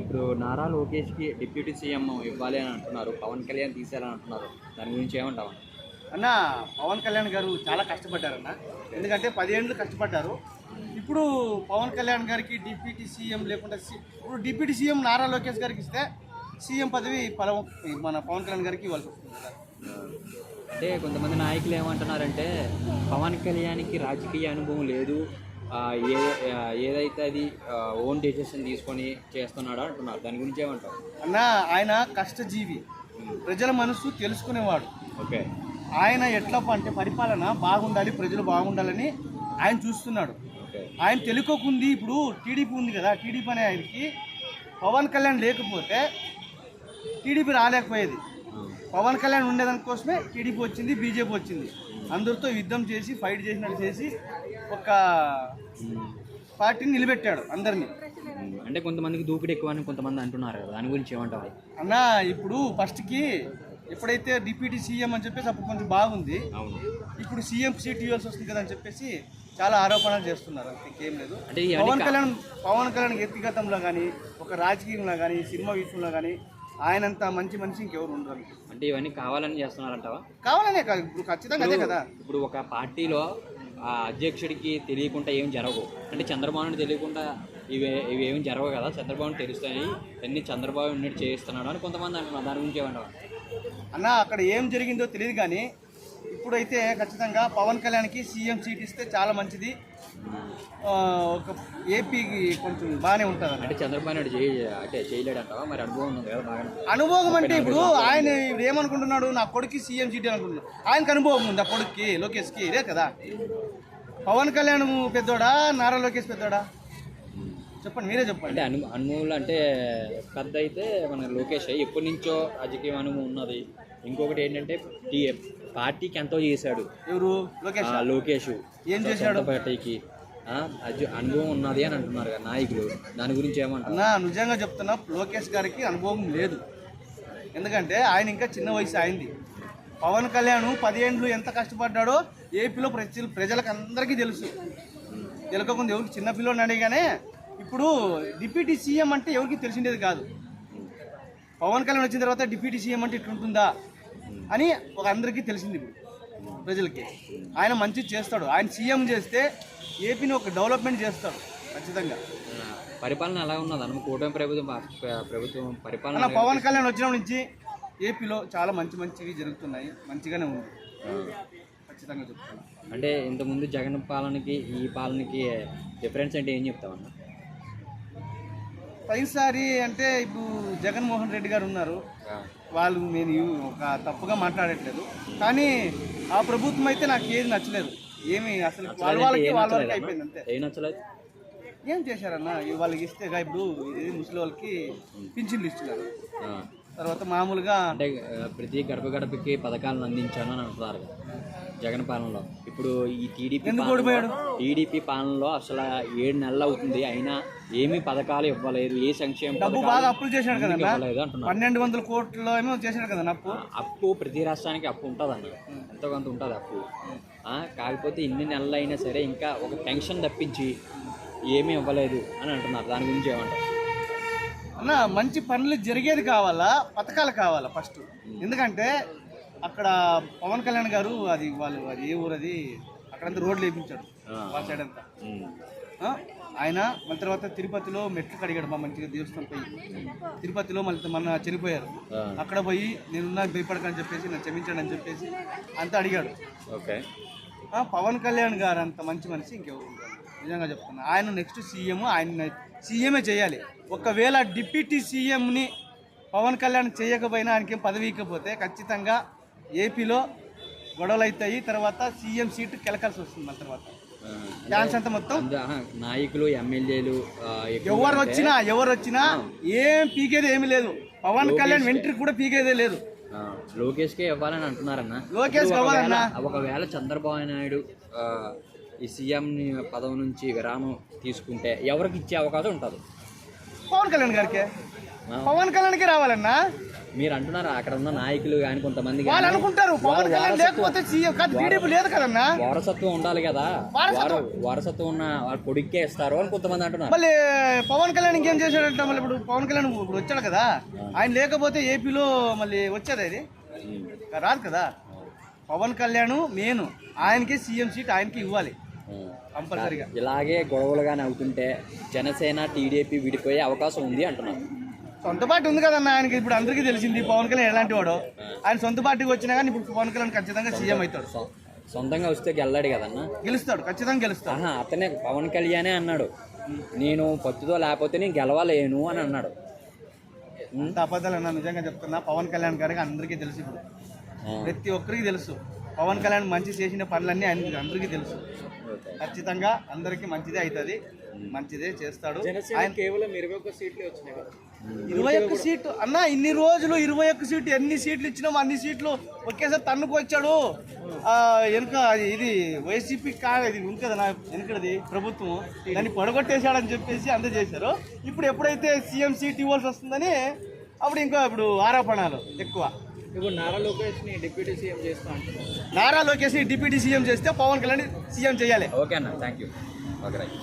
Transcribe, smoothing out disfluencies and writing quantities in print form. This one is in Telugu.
ఇప్పుడు నారా లోకేష్కి డిప్యూటీ సీఎం ఇవ్వాలి అని అంటున్నారు, పవన్ కళ్యాణ్ తీసేయాలని అంటున్నారు. దాని గురించి ఏమంటావు? అన్న, పవన్ కళ్యాణ్ గారు చాలా కష్టపడ్డారన్న. ఎందుకంటే 10 ఏళ్ళు కష్టపడ్డారు. ఇప్పుడు పవన్ కళ్యాణ్ గారికి డిప్యూటీ సీఎం లేకుండా ఇప్పుడు డిప్యూటీ సీఎం నారా లోకేష్ గారికి ఇస్తే సీఎం పదవి మన పవన్ కళ్యాణ్ గారికి ఇవ్వాల్సి వస్తుంది కదా. అంటే కొంతమంది నాయకులు ఏమంటున్నారంటే పవన్ కళ్యాణ్కి రాజకీయ అనుభవం లేదు, ఏ ఏదైతే అది ఓన్ డెసిషన్ తీసుకొని చేస్తున్నాడో అంటున్నారు. దాని గురించి ఏమంటారు? అన్న, ఆయన కష్టజీవి, ప్రజల మనసు తెలుసుకునేవాడు. ఓకే. ఆయన ఎట్లా అంటే పరిపాలన బాగుండాలి, ప్రజలు బాగుండాలని ఆయన చూస్తున్నాడు. ఆయన తెలుకోకుంది. ఇప్పుడు టీడీపీ ఉంది కదా, టీడీపీ అనే ఆయనకి పవన్ కళ్యాణ్ లేకపోతే టీడీపీ రాలేకపోయేది. పవన్ కళ్యాణ్ ఉండేదానికోసమే టీడీపీ వచ్చింది, బీజేపీ వచ్చింది. అందరితో యుద్ధం చేసి ఫైట్ చేసినట్టు చేసి ఒక పార్టీని నిలబెట్టాడు అందరినీ. అంటే కొంతమందికి దూపిడి ఎక్కువ అని కొంతమంది అంటున్నారు కదా, దాని గురించి ఏమంటారు? అన్న, ఇప్పుడు ఫస్ట్కి ఎప్పుడైతే డిప్యూటీ సీఎం అని చెప్పేసి అప్పుడు కొంచెం బాగుంది. ఇప్పుడు సీఎం సీట్ ఇవ్వాల్సి వస్తుంది కదా అని చెప్పేసి చాలా ఆరోపణలు చేస్తున్నారు. అంతే, ఇంకేం లేదు. అంటే పవన్ కళ్యాణ్ వ్యక్తిగతంలో కానీ, ఒక రాజకీయంలో కానీ, సినిమా విషయంలో కానీ ఆయనంత మంచి మనిషి ఇంకెవరు ఉండరు. అంటే ఇవన్నీ కావాలని చేస్తున్నారంటావా? కావాలనే కాదు, ఇప్పుడు ఖచ్చితంగా అదే కదా. ఇప్పుడు ఒక పార్టీలో అధ్యక్షుడికి తెలియకుండా ఏం జరగవు. అంటే చంద్రబాబుని తెలియకుండా ఇవేం జరగవు కదా, చంద్రబాబుని తెలుస్తాయి, అన్ని చంద్రబాబు ఉన్నట్టు చేయిస్తున్నాడు అని కొంతమంది అంటున్నారు. దాని గురించి ఏమంటారు? అన్న, అక్కడ ఏం జరిగిందో తెలియదు కానీ ఇప్పుడైతే ఖచ్చితంగా పవన్ కళ్యాణ్కి సీఎం సీట్ ఇస్తే చాలా మంచిది. ఒక ఏపీకి కొంచెం బాగానే ఉంటుంది. అంటే చంద్రబాబు నాయుడు అంటే చేయలేడు అంటావా? మరి అనుభవం ఉంది కదా బాగా. అనుభవం అంటే ఇప్పుడు ఆయన ఇప్పుడు ఏమనుకుంటున్నాడు, నా కొడుకు సీఎం సీట్ అనుకుంటున్నాడు. ఆయనకు అనుభవం ఉంది, ఆ కొడుక్కి లోకేష్కి ఇదే కదా. పవన్ కళ్యాణ్ పెద్దోడా, నారా లోకేష్ పెద్దోడా? చెప్పండి, మీరే చెప్పండి. అంటే అనుభవం అంటే పెద్ద అయితే మన లోకేష్ ఎప్పటి నుంచో రాజకీయ అనుభవం ఉన్నది. ఇంకొకటి ఏంటంటే పార్టీకి ఎంతో చేశాడు. ఎవరు? లోకేష్ ఏం చేశాడు? పార్టీకి అనుభవం ఉన్నది అని అంటున్నారు కదా నాయకులు. దాని గురించి ఏమంటారు? నిజంగా చెప్తున్నా, లోకేష్ గారికి అనుభవం లేదు. ఎందుకంటే ఆయన ఇంకా చిన్న వయసు అయింది. పవన్ కళ్యాణ్ 10 ఏళ్ళు ఎంత కష్టపడ్డాడో ఏపీలో ప్రజలకు అందరికీ తెలుసు. తెలుసుకోకుండా ఎవరికి చిన్న పిల్లలు అడిగానే. ఇప్పుడు డిప్యూటీ సీఎం అంటే ఎవరికి తెలిసిండేది కాదు. పవన్ కళ్యాణ్ వచ్చిన తర్వాత డిప్యూటీ సీఎం అంటే ఇట్లుంటుందా అని ఒక అందరికీ తెలిసింది ఇప్పుడు ప్రజలకి. ఆయన మంచి చేస్తాడు. ఆయన సీఎం చేస్తే ఏపీని ఒక డెవలప్మెంట్ చేస్తాడు ఖచ్చితంగా. పరిపాలన ఎలా ఉన్నది అన్న? కూటమి ప్రభుత్వం పరిపాలన పవన్ కళ్యాణ్ వచ్చిన నుంచి ఏపీలో చాలా మంచివి జరుగుతున్నాయి. మంచిగానే ఉంది, ఖచ్చితంగా చెప్తున్నా. అంటే ఇంతకుముందు జగన్ పాలనకి ఈ పాలనకి డిఫరెన్స్ అంటే ఏం చెప్తామన్నా? పైసారి అంటే ఇప్పుడు జగన్మోహన్ రెడ్డి గారు ఉన్నారు. వాళ్ళు, నేను ఒక తప్పుగా మాట్లాడట్లేదు, కానీ ఆ ప్రభుత్వం అయితే నాకు ఏది నచ్చలేదు. ఏమి అసలు వాళ్ళకి అయిపోయింది అంతే. ఏం నచ్చలేదు? ఏం చేశారన్న, వాళ్ళకి ఇస్తే ఇప్పుడు ముసలి వాళ్ళకి పింఛన్లు ఇస్తున్నారు. తర్వాత మామూలుగా అంటే ప్రతి గడపకి పథకాలను అందించాను అని అంటున్నారు జగన్ పాలనలో. ఇప్పుడు ఈ టీడీపీ పాలనలో అసలు 7 నెలలు అవుతుంది, అయినా ఏమీ పథకాలు ఇవ్వలేదు. ఏ సంక్షేమ డబ్బు బాగా అప్పులు చేశాడు కదా, 1200 కోట్లు ఏమో చేశాడు కదా. అప్పు ప్రతి రాష్ట్రానికి అప్పు ఉంటుంది అన్న, ఎంతో కొంత ఉంటుంది అప్పు. కాకపోతే ఇన్ని నెలలు అయినా సరే ఇంకా ఒక పెన్షన్ తప్పించి ఏమీ ఇవ్వలేదు అని అంటున్నారు. దాని గురించి ఏమంటారు అన్న? మంచి పనులు జరిగేది కావాలా, పథకాలు కావాలా ఫస్ట్. ఎందుకంటే అక్కడ పవన్ కళ్యాణ్ గారు అది ఏ ఊరు అది, అక్కడంతా రోడ్లు వేయించాడు వాళ్ళ సైడ్ అంతా. ఆయన మళ్ళీ తర్వాత తిరుపతిలో మెట్లు కడిగాడు మా మంచిగా దేవస్థానం పోయి. తిరుపతిలో మళ్ళీ మొన్న చనిపోయారు, అక్కడ పోయి నేనున్నా భయపడకని చెప్పేసి నన్ను క్షమించాడు అని చెప్పేసి అంతా అడిగాడు. ఓకే. పవన్ కళ్యాణ్ గారు అంత మంచి మనిషి ఇంకెవరు ఉంటారు, నిజంగా చెప్తున్నా. ఆయన నెక్స్ట్ సీఎం, ఆయన సీఎమే చేయాలి. ఒకవేళ డిప్యూటీ సీఎంని పవన్ కళ్యాణ్ చేయకపోయినా, ఆయనకేం పదవి ఇవ్వకపోతే ఖచ్చితంగా ఏపీలో గొడవలు అవుతాయి. తర్వాత సీఎం సీటు కెలకాల్సి వస్తుంది. మన తర్వాత ఛాన్స్ అంతా మొత్తం నాయకులు, ఎమ్మెల్యేలు ఎవరు వచ్చినా ఏం పీకేది ఏమీ లేదు. పవన్ కళ్యాణ్ వెంట్రీ కూడా పీకేదే లేదు. లోకేష్కే ఇవ్వాలని అంటున్నారన్న. లోకేష్ కావాలన్నా, ఒకవేళ చంద్రబాబు నాయుడు ఈ సీఎం పదవి నుంచి విరామం తీసుకుంటే ఎవరికి ఇచ్చే అవకాశం ఉంటుంది? పవన్ కళ్యాణ్ గారికి రావాలన్నా. మీరు అంటున్నారు అక్కడ ఉన్న నాయకులు కానీ కొంతమంది వాళ్ళు అనుకుంటారు పవన్ కళ్యాణ్ లేకపోతే సీఎం కాదు, టీడీపీ లేదు కదన్నా. వారసత్వం ఉండాలి కదా, వారసత్వం ఉన్న వాళ్ళ కొడుక్కే ఇస్తారు అని కొంతమంది అంటున్నారు. మళ్ళీ పవన్ కళ్యాణ్ ఇంకేం చేశాడంట? మళ్ళీ ఇప్పుడు పవన్ కళ్యాణ్ ఇప్పుడు వచ్చాడు కదా, ఆయన లేకపోతే ఏపీలో మళ్ళీ వచ్చేది అది రాదు కదా. పవన్ కళ్యాణ్ మెయిన్, ఆయనకి సీఎం సీట్ ఆయనకి ఇవ్వాలి కంపల్సరీగా. ఇలాగే గొడవలుగానే అవుతుంటే జనసేన టీడీపీ విడిపోయే అవకాశం ఉంది అంటున్నారు. సొంత పార్టీ ఉంది కదన్న ఆయనకి, ఇప్పుడు అందరికీ తెలిసింది పవన్ కళ్యాణ్ ఎలాంటి వాడు. ఆయన సొంత పార్టీకి వచ్చినా కానీ ఇప్పుడు పవన్ కళ్యాణ్ ఖచ్చితంగా సీఎం అవుతాడు. సొంతంగా వస్తే గెల్లాడు కదన్నా, గెలుస్తాడు, ఖచ్చితంగా గెలుస్తాడు. అతనే పవన్ కళ్యాణే అన్నాడు, నేను పట్టుతో లేకపోతే నేను గెలవలేను అని అన్నాడు. అంత అబద్ధాలు అన్నా, నిజంగా చెప్తున్నా. పవన్ కళ్యాణ్ గారికి అందరికీ తెలుసు, ఇప్పుడు ప్రతి ఒక్కరికి తెలుసు. పవన్ కళ్యాణ్ మంచి చేసిన పనులన్నీ ఆయనకి అందరికీ తెలుసు. ఖచ్చితంగా అందరికీ మంచిదే అవుతుంది, మంచిదే చేస్తాడు. ఆయన కేవలం 21 సీట్లే వచ్చినాయి కదా. 21 సీట్లు అన్న, ఇన్ని రోజులు 21 సీట్లు, ఎన్ని సీట్లు ఇచ్చినాము అన్ని సీట్లు ఒకేసారి తన్నుకు వచ్చాడు. వెనుక ఇది వైసీపీ ఇది ఉంది కదా వెనుకది ప్రభుత్వం, దాన్ని పడగొట్టేశాడని చెప్పేసి అందజేశారు. ఇప్పుడు ఎప్పుడైతే సీఎం సీట్ ఇవ్వాల్సి వస్తుందని అప్పుడు ఇంకా ఇప్పుడు ఆరోపణలు ఎక్కువ. ఇప్పుడు నారా లోకేష్ని డిప్యూటీ సీఎం చేస్తా అంటున్నారు. నారా లోకేష్ని డిప్యూటీ సీఎం చేస్తే పవన్ కళ్యాణ్ సీఎం చేయాలి. ఓకే అన్న, థ్యాంక్ యూ. Okay right.